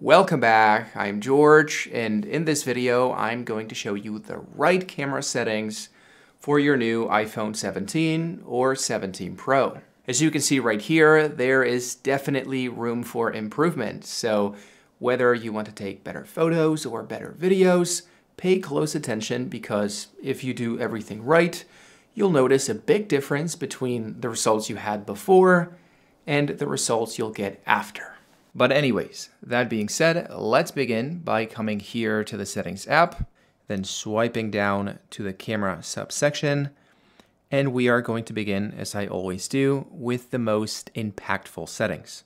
Welcome back, I'm George, and in this video I'm going to show you the right camera settings for your new iPhone 17 or 17 Pro. As you can see right here, there is definitely room for improvement, so whether you want to take better photos or better videos, pay close attention because if you do everything right, you'll notice a big difference between the results you had before and the results you'll get after. But anyways, that being said, let's begin by coming here to the Settings app, then swiping down to the Camera subsection, and we are going to begin, as I always do, with the most impactful settings.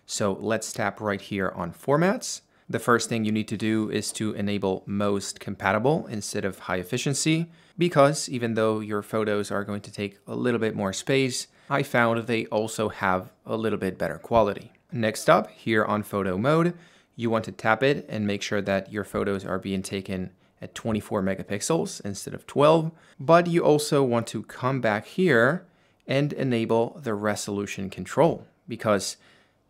So let's tap right here on Formats. The first thing you need to do is to enable Most Compatible instead of High Efficiency, because even though your photos are going to take a little bit more space, I found they also have a little bit better quality. Next up, here on Photo Mode, you want to tap it and make sure that your photos are being taken at 24 megapixels instead of 12. But you also want to come back here and enable the resolution control, because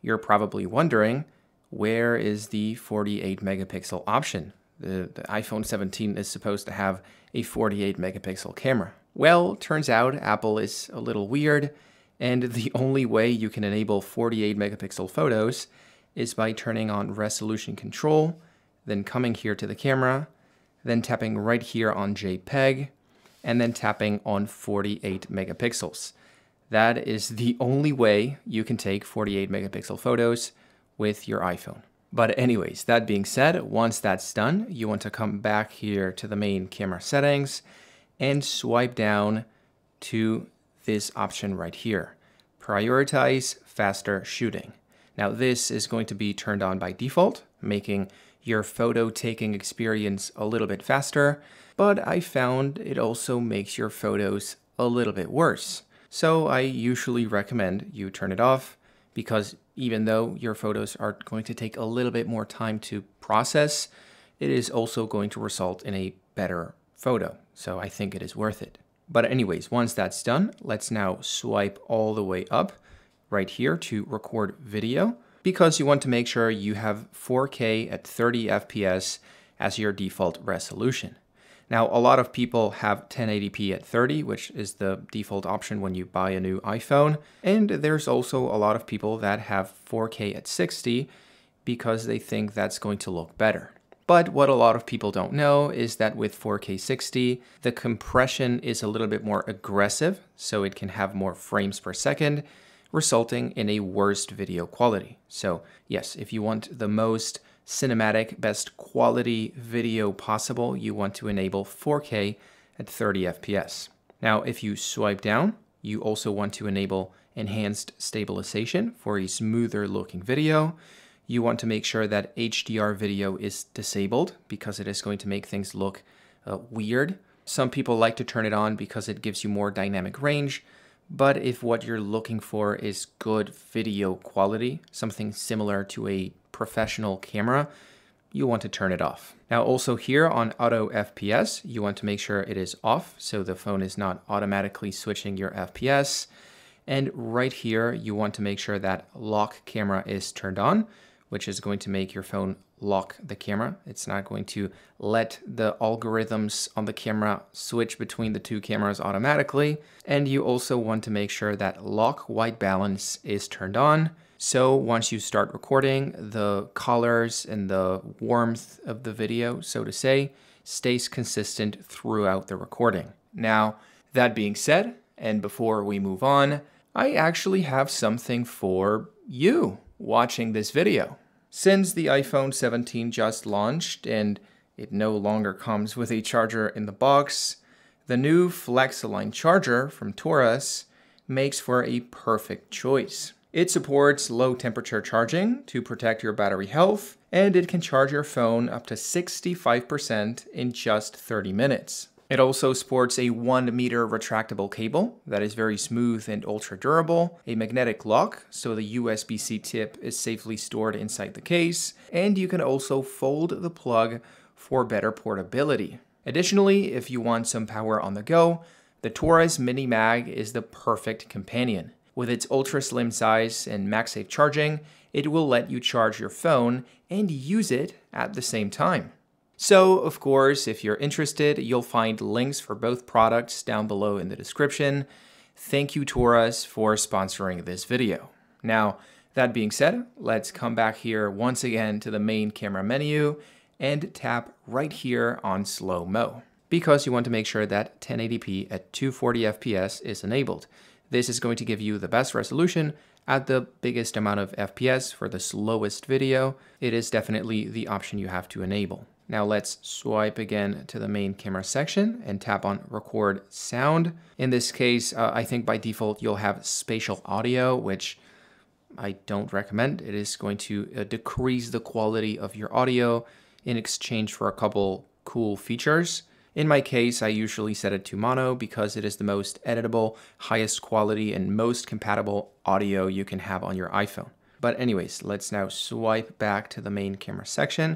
you're probably wondering, where is the 48 megapixel option? The iPhone 17 is supposed to have a 48 megapixel camera. Well, turns out Apple is a little weird, and the only way you can enable 48 megapixel photos is by turning on resolution control, then coming here to the camera, then tapping right here on JPEG, and then tapping on 48 megapixels. That is the only way you can take 48 megapixel photos with your iPhone. But anyways, that being said, once that's done, you want to come back here to the main camera settings and swipe down to this option right here, prioritize faster shooting. Now this is going to be turned on by default, making your photo taking experience a little bit faster, but I found it also makes your photos a little bit worse. So I usually recommend you turn it off, because even though your photos are going to take a little bit more time to process, it is also going to result in a better photo. So I think it is worth it. But anyways, once that's done, let's now swipe all the way up right here to record video, because you want to make sure you have 4K at 30 FPS as your default resolution. Now, a lot of people have 1080p at 30, which is the default option when you buy a new iPhone. And there's also a lot of people that have 4K at 60 because they think that's going to look better. But what a lot of people don't know is that with 4K 60, the compression is a little bit more aggressive, so it can have more frames per second, resulting in a worse video quality. So yes, if you want the most cinematic, best quality video possible, you want to enable 4K at 30 FPS. Now, if you swipe down, you also want to enable enhanced stabilization for a smoother looking video. You want to make sure that HDR video is disabled because it is going to make things look weird. Some people like to turn it on because it gives you more dynamic range, but if what you're looking for is good video quality, something similar to a professional camera, you want to turn it off. Now also here on Auto FPS, you want to make sure it is off so the phone is not automatically switching your FPS. And right here, you want to make sure that Lock Camera is turned on, which is going to make your phone lock the camera. It's not going to let the algorithms on the camera switch between the two cameras automatically. And you also want to make sure that Lock White Balance is turned on. So once you start recording, the colors and the warmth of the video, so to say, stays consistent throughout the recording. Now, that being said, and before we move on, I actually have something for you watching this video. Since the iPhone 17 just launched and it no longer comes with a charger in the box, the new Flexline charger from Torras makes for a perfect choice. It supports low temperature charging to protect your battery health, and it can charge your phone up to 65% in just 30 minutes. It also sports a 1 meter retractable cable that is very smooth and ultra durable, a magnetic lock so the USB-C tip is safely stored inside the case, and you can also fold the plug for better portability. Additionally, if you want some power on the go, the Torras Minimag is the perfect companion. With its ultra slim size and MagSafe charging, it will let you charge your phone and use it at the same time. So, of course, if you're interested, you'll find links for both products down below in the description. Thank you, Torras, for sponsoring this video. Now, that being said, let's come back here once again to the main camera menu and tap right here on slow-mo, because you want to make sure that 1080p at 240 FPS is enabled. This is going to give you the best resolution at the biggest amount of FPS for the slowest video. It is definitely the option you have to enable. Now let's swipe again to the main camera section and tap on record sound. In this case, I think by default you'll have spatial audio, which I don't recommend. It is going to decrease the quality of your audio in exchange for a couple cool features. In my case, I usually set it to mono because it is the most editable, highest quality, and most compatible audio you can have on your iPhone. But anyways, let's now swipe back to the main camera section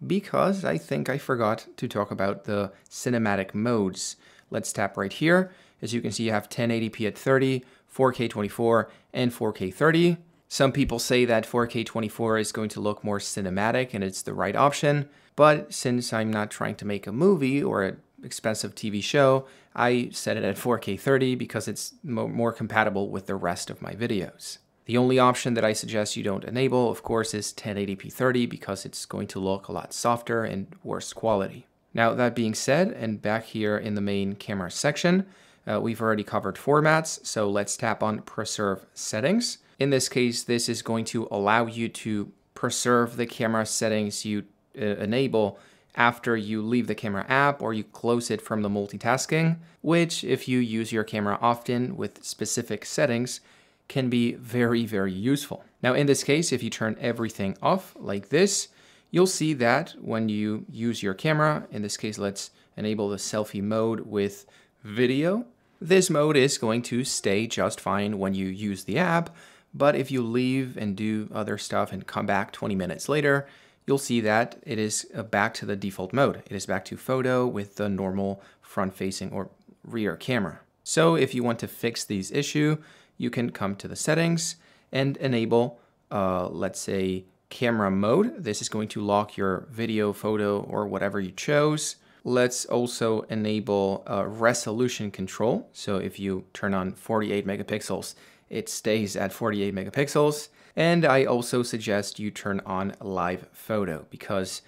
because I think I forgot to talk about the cinematic modes. Let's tap right here. As you can see, you have 1080p at 30, 4K 24, and 4K 30. Some people say that 4K 24 is going to look more cinematic and it's the right option. But since I'm not trying to make a movie or an expensive TV show, I set it at 4K 30 because it's more compatible with the rest of my videos. The only option that I suggest you don't enable, of course, is 1080p 30 because it's going to look a lot softer and worse quality. Now, that being said, and back here in the main camera section, we've already covered formats, so let's tap on Preserve Settings. In this case, this is going to allow you to preserve the camera settings you enable after you leave the camera app or you close it from the multitasking, which if you use your camera often with specific settings can be very, very useful. Now in this case, if you turn everything off like this, you'll see that when you use your camera, in this case, let's enable the selfie mode with video. This mode is going to stay just fine when you use the app, but if you leave and do other stuff and come back 20 minutes later, you'll see that it is back to the default mode. It is back to photo with the normal front-facing or rear camera. So if you want to fix these issues, you can come to the settings and enable, let's say, camera mode. This is going to lock your video, photo, or whatever you chose. Let's also enable resolution control. So if you turn on 48 megapixels, it stays at 48 megapixels. And I also suggest you turn on live photo because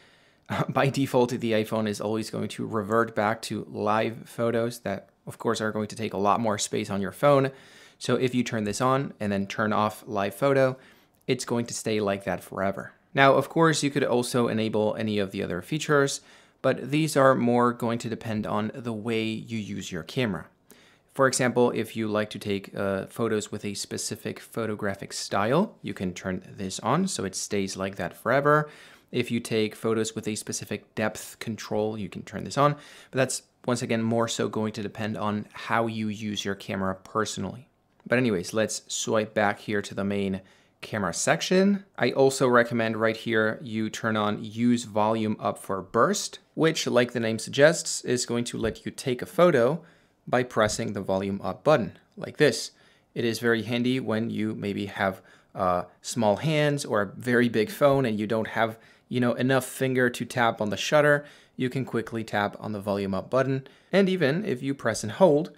by default, the iPhone is always going to revert back to live photos that, of course, are going to take a lot more space on your phone. So if you turn this on and then turn off live photo, it's going to stay like that forever. Now, of course, you could also enable any of the other features, but these are more going to depend on the way you use your camera. For example, if you like to take photos with a specific photographic style, you can turn this on so it stays like that forever. If you take photos with a specific depth control, you can turn this on. But that's, once again, more so going to depend on how you use your camera personally. But anyways, let's swipe back here to the main camera section. I also recommend right here you turn on Use Volume Up for Burst, which, like the name suggests, is going to let you take a photo by pressing the volume up button like this. It is very handy when you maybe have small hands or a very big phone and you don't have, enough finger to tap on the shutter. You can quickly tap on the volume up button. And even if you press and hold,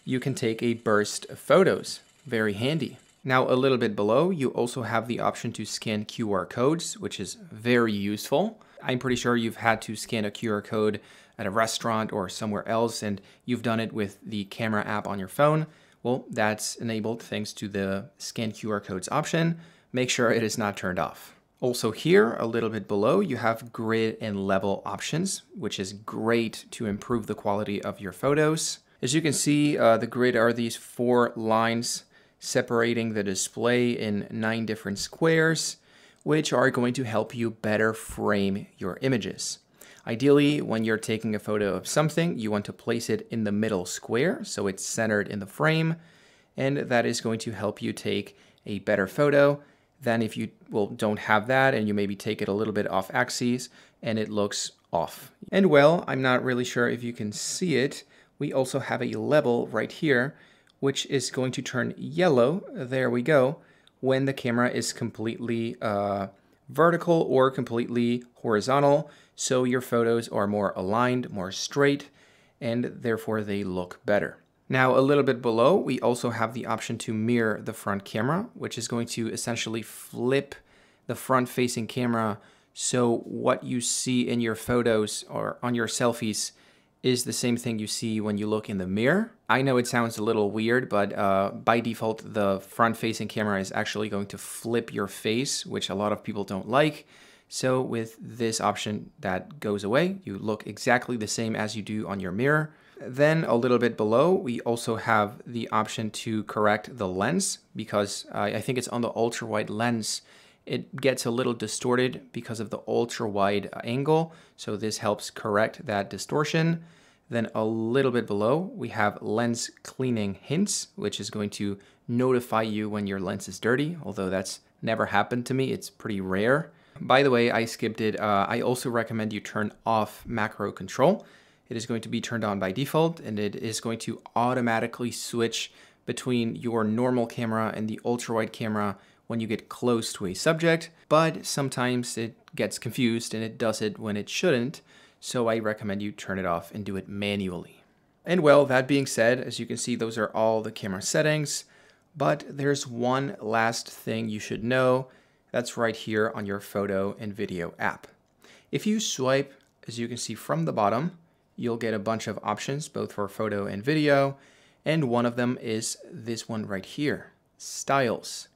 you can take a burst of photos. Very handy. Now, a little bit below, you also have the option to scan QR codes, which is very useful. I'm pretty sure you've had to scan a QR code at a restaurant or somewhere else, and you've done it with the camera app on your phone. Well, that's enabled thanks to the Scan QR Codes option. Make sure it is not turned off. Also here, a little bit below, you have grid and level options, which is great to improve the quality of your photos. As you can see, the grid are these 4 lines separating the display in 9 different squares, which are going to help you better frame your images. Ideally, when you're taking a photo of something, you want to place it in the middle square so it's centered in the frame, and that is going to help you take a better photo than if you don't have that and you maybe take it a little bit off axis and it looks off. And well, I'm not really sure if you can see it. We also have a level right here, which is going to turn yellow, there we go, when the camera is completely vertical or completely horizontal, so your photos are more aligned, more straight, and therefore they look better. Now, a little bit below, we also have the option to mirror the front camera, which is going to essentially flip the front-facing camera so what you see in your photos or on your selfies is the same thing you see when you look in the mirror. I know it sounds a little weird, but by default, the front-facing camera is actually going to flip your face, which a lot of people don't like. So with this option, that goes away. You look exactly the same as you do on your mirror. Then a little bit below, we also have the option to correct the lens, because I think it's on the ultra-wide lens. It gets a little distorted because of the ultra-wide angle, so this helps correct that distortion. Then a little bit below, we have lens cleaning hints, which is going to notify you when your lens is dirty, although that's never happened to me. It's pretty rare. By the way, I skipped it. I also recommend you turn off macro control. It is going to be turned on by default, and it is going to automatically switch between your normal camera and the ultra-wide camera when you get close to a subject, but sometimes it gets confused and it does it when it shouldn't, so I recommend you turn it off and do it manually. And well, that being said, as you can see, those are all the camera settings, but there's one last thing you should know. That's right here on your photo and video app. If you swipe, as you can see from the bottom, you'll get a bunch of options, both for photo and video, and one of them is this one right here, Styles,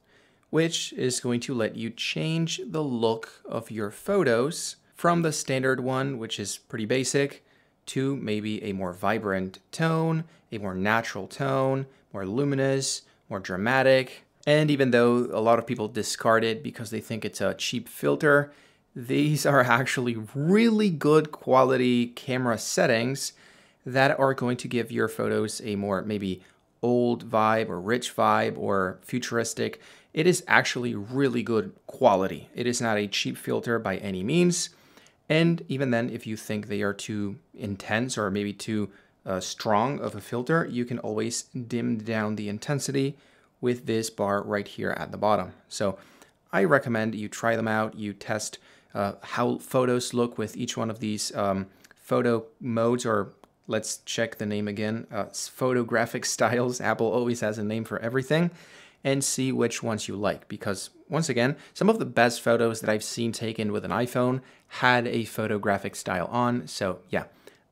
which is going to let you change the look of your photos from the standard one, which is pretty basic, to maybe a more vibrant tone, a more natural tone, more luminous, more dramatic. And even though a lot of people discard it because they think it's a cheap filter, these are actually really good quality camera settings that are going to give your photos a more maybe old vibe or rich vibe or futuristic. It is actually really good quality. It is not a cheap filter by any means. And even then, if you think they are too intense or maybe too strong of a filter, you can always dim down the intensity with this bar right here at the bottom. So I recommend you try them out. You test how photos look with each one of these photo modes, or let's check the name again, photographic styles. Apple always has a name for everything, and see which ones you like. Because once again, some of the best photos that I've seen taken with an iPhone had a photographic style on. So yeah,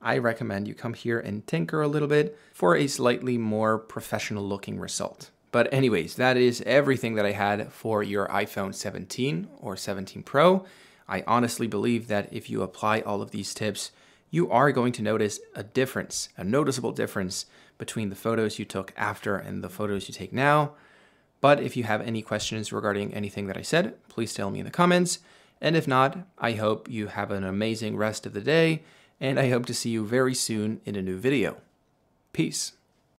I recommend you come here and tinker a little bit for a slightly more professional looking result. But anyways, that is everything that I had for your iPhone 17 or 17 Pro. I honestly believe that if you apply all of these tips, you are going to notice a difference, a noticeable difference between the photos you took after and the photos you take now. But if you have any questions regarding anything that I said, please tell me in the comments. And if not, I hope you have an amazing rest of the day, and I hope to see you very soon in a new video. Peace.